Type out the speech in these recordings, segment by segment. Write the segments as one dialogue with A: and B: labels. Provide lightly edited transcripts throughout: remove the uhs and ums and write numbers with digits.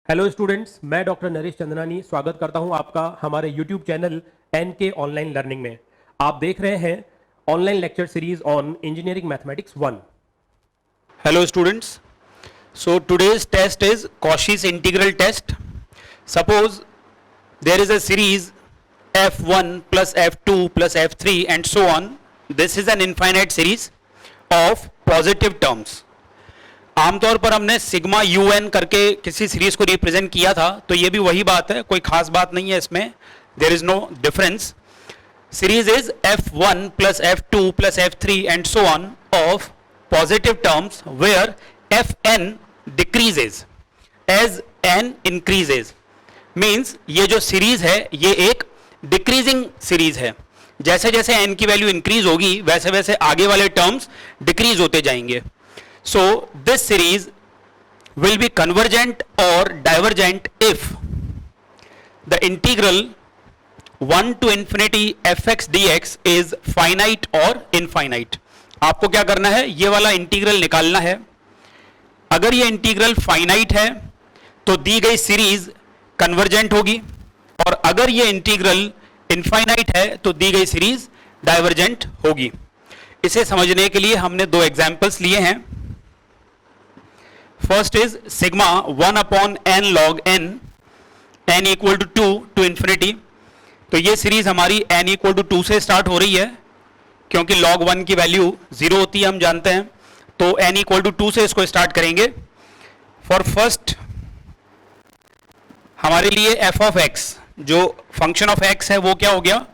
A: Hello students, मैं doctor Naresh Chandnani स्वागत करता हूं आपका हमारे YouTube channel NK online learning में। आप देख रहे हैं online lecture series on engineering mathematics 1।
B: Hello students. So today's test is Cauchy's integral test. Suppose there is a series f1 plus f2 plus f3 and so on. This is an infinite series of positive terms. आमतौर पर हमने sigma un करके किसी series को represent किया था, तो ये भी वही बात है, कोई खास बात नहीं है इसमें. There is no difference. Series is f1 plus f2 plus f3 and so on of positive terms where fn decreases as n increases. Means ये जो सीरीज है ये एक डिक्रीजिंग सीरीज है. जैसे जैसे n की वैल्यू इंक्रीज होगी वैसे वैसे आगे वाले टर्म्स डिक्रीज होते जाएंगे. So this series will be convergent or divergent if the integral 1 to infinity fx dx is finite or infinite. आपको क्या करना है, ये वाला इंटीग्रल निकालना है. अगर ये इंटीग्रल फाइनाइट है तो दी गई सीरीज कन्वर्जेंट होगी, और अगर ये इंटीग्रल इनफाइनाइट है तो दी गई सीरीज डाइवर्जेंट होगी. इसे समझने के लिए हमने दो एग्जांपल्स लिए हैं. First is sigma 1 upon n log n equal to 2 to infinity. तो ये सीरीज हमारी n इक्वल टू 2 से स्टार्ट हो रही है, क्योंकि log 1 की वैल्यू 0 होती है हम जानते हैं. तो n इक्वल टू 2 से इसको स्टार्ट करेंगे. फॉर फर्स्ट हमारे लिए f ऑफ x, जो फंक्शन ऑफ x है, वो क्या हो गया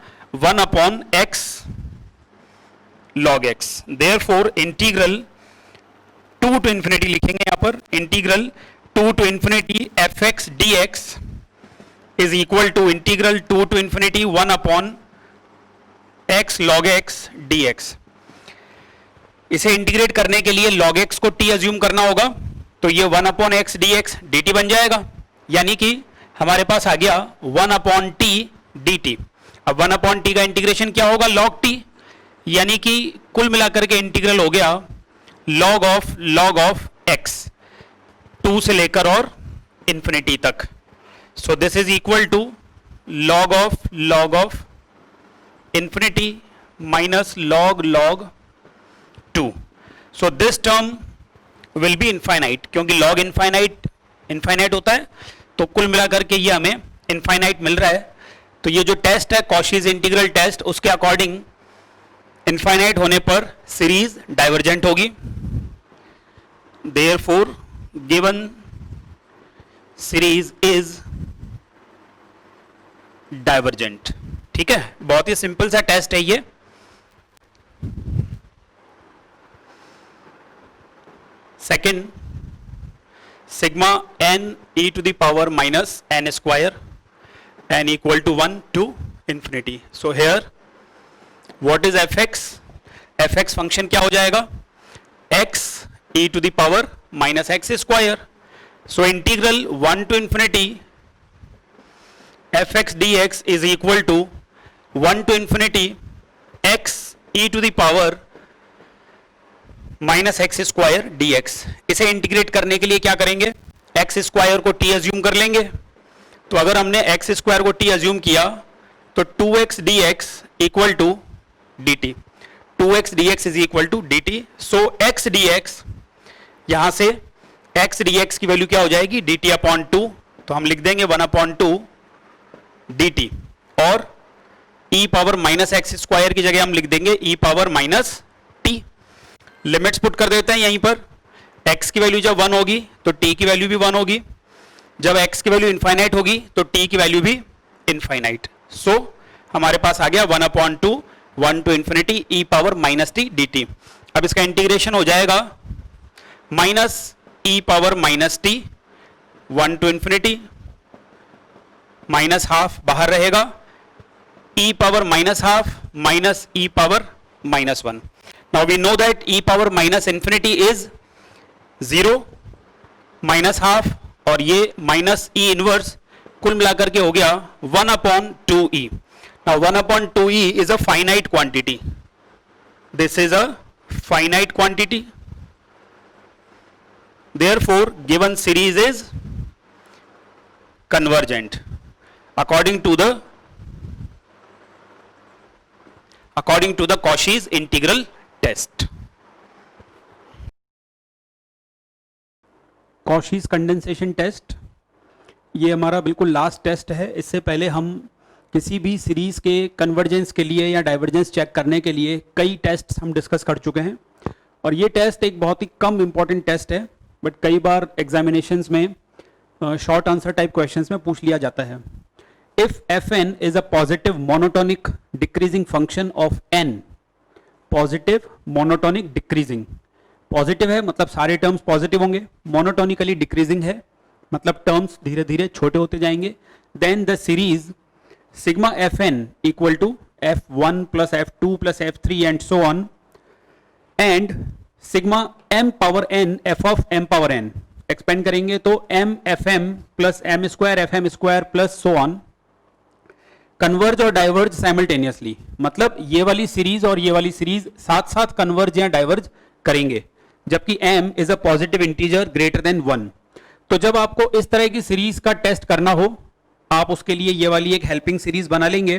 B: 1 upon x log x. Therefore integral 2 to infinity लिखेंगे यहां पर. Integral 2 to infinity fx dx is equal to integral 2 to infinity 1 upon x log x dx. इसे इंटीग्रेट करने के लिए log x को t अज्यूम करना होगा, तो ये 1 upon x dx dt बन जाएगा. यानी कि हमारे पास आ गया 1 upon t dt. अब 1 upon t का इंटीग्रेशन क्या होगा, log t. यानी कि कुल मिलाकर के इंटीग्रल हो गया log of x 2 से लेकर और इंफिनिटी तक. So this is equal to log of infinity minus log 2. So this term will be infinite, क्योंकि log infinite होता है, तो कुल मिलाकर के ये हमें infinite मिल रहा है. तो ये जो टेस्ट है Cauchy's इंटीग्रल टेस्ट, उसके अकॉर्डिंग infinite होने पर सीरीज डाइवर्जेंट होगी. Therefore given series is divergent. ठीक है, बहुत ही सिंपल सा टेस्ट है ये. Second, sigma n e to the power minus n square n equal to 1 to infinity. So here what is fx? fx function क्या हो जाएगा, x e to the power minus x square. So integral 1 to infinity fx dx is equal to 1 to infinity x e to the power minus x square dx. इसे integrate करने के लिए क्या करेंगे, x square को t assume कर लेंगे. तो अगर हमने x स्क्वायर को t अज्यूम किया तो 2x dx equal to dt. 2x dx is equal to dt. So x dx, यहां से x dx की वैल्यू क्या हो जाएगी, dt अपॉन 2. तो हम लिख देंगे 1 अपॉन 2 dt, और e power minus x square की जगह हम लिख देंगे e power minus t. Limits put कर देते हैं यहीं पर. x की वैल्यू जब 1 होगी तो t की वैल्यू भी 1 होगी. जब x की वैल्यू इनफाइनाइट होगी तो t की वैल्यू भी इनफाइनाइट. सो हमारे पास आ गया 1 upon 2 1 to infinity e power minus t dt. अब इसका इंटीग्रेशन हो जाएगा minus e power minus t 1 to infinity, minus half बाहर रहेगा, e power minus half minus e power minus 1. Now we know that e power minus infinity is 0 minus half, और ये minus e inverse, कुल मिलाकर के हो गया 1 upon 2e. Now 1 upon 2e is a finite quantity. This is a finite quantity. Therefore given series is convergent according to the Cauchy's integral test. Cauchy's condensation test ये हमारा बिल्कुल last test है. इससे पहले हम किसी भी सीरीज के कन्वर्जेंस के लिए या डाइवर्जेंस चेक करने के लिए कई टेस्ट हम डिस्कस कर चुके हैं और ये टेस्ट एक बहुत ही कम इम्पॉर्टेंट टेस्ट है, बट कई बार एग्जामिनेशंस में शॉर्ट आंसर टाइप क्वेश्चंस में पूछ लिया जाता है. If f n is a positive monotonic decreasing function of n, positive monotonic decreasing, positive है मतलब सारे टर्म्स पॉजिटिव होंगे, मोनोटोनिकली डिक्रीजिंग है मतलब टर्म्स धीरे धीरे छोटे होते जाएंगे, then the series sigma f n equal to f1 plus f2 plus f3 and so on, and sigma m power n f of m power n expand करेंगे तो m fm plus m square fm square plus so on, converge और diverge simultaneously, मतलब ये वाली series और ये वाली series साथ साथ कन्वर्ज या डाइवर्ज करेंगे, जबकि m is a positive integer greater than 1. तो जब आपको इस तरह की सीरीज का टेस्ट करना हो, आप उसके लिए ये वाली एक हेल्पिंग सीरीज बना लेंगे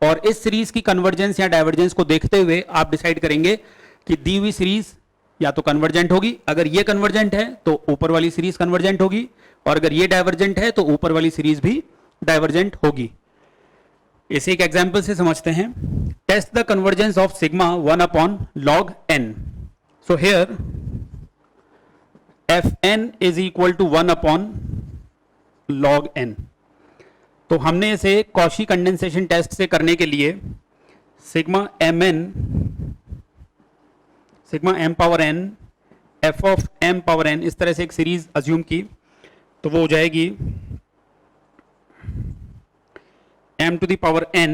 B: और इस सीरीज की कन्वर्जेंस या डाइवर्जेंस को देखते हुए आप डिसाइड करेंगे कि दी हुई सीरीज या तो कन्वर्जेंट होगी, अगर ये कन्वर्जेंट है तो ऊपर वाली सीरीज कन्वर्जेंट होगी, और अगर ये डाइवर्जेंट है तो ऊपर वाली सीरीज भी डाइवर्जेंट होगी. इसे एक एग्जांपल से समझते हैं. Test the convergence of sigma 1 upon log n. So here fn is equal to 1 upon log n. तो हमने इसे कॉशी कंडेंसेशन टेस्ट से करने के लिए sigma m power n f of m power n इस तरह से एक सीरीज अज्यूम की, तो वो हो जाएगी m to the power n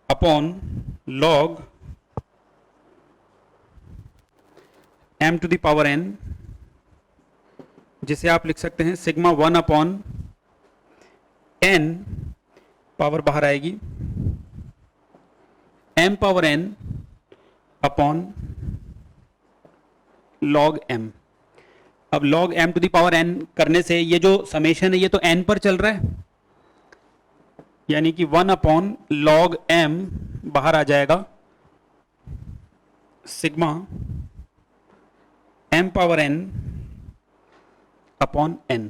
B: upon log m to the power n, जिसे आप लिख सकते हैं सिग्मा 1 अपॉन n, पावर बाहर आएगी m power n upon log m. अब log m to the power n करने से ये जो समेशन है ये तो n पर चल रहा है, यानी कि 1 अपॉन log m बाहर आ जाएगा sigma m power n upon n.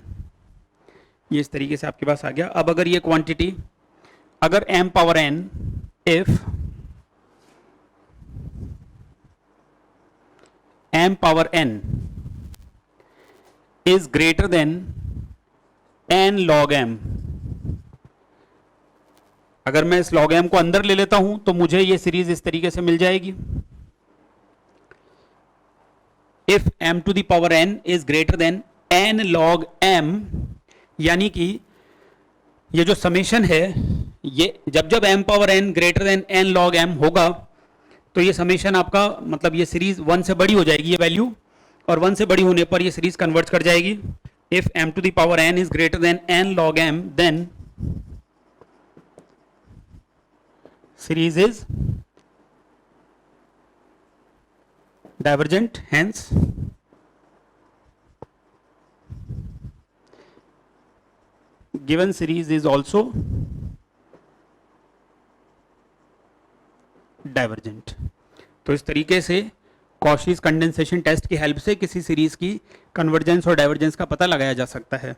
B: ये इस तरीके से आपके पास आ गया. अब अगर ये क्वांटिटी, अगर m power n if m power n is greater than n log m, अगर मैं इस log m को अंदर ले लेता हूं तो मुझे ये सीरीज इस तरीके से मिल जाएगी. If m to the power n is greater than n log m, यानी कि ये जो समेशन है ये जब m power n greater than n log m होगा तो ये समेशन आपका मतलब ये सीरीज 1 से बड़ी हो जाएगी ये वैल्यू, और 1 से बड़ी होने पर ये सीरीज कन्वर्ट कर जाएगी. If m to the power n is greater than n log m then series is divergent, hence given series is also divergent. तो इस तरीके से Cauchy's कंडेंसेशन टेस्ट की हेल्प से किसी सीरीज की कन्वर्जेंस और डाइवर्जेंस का पता लगाया जा सकता है.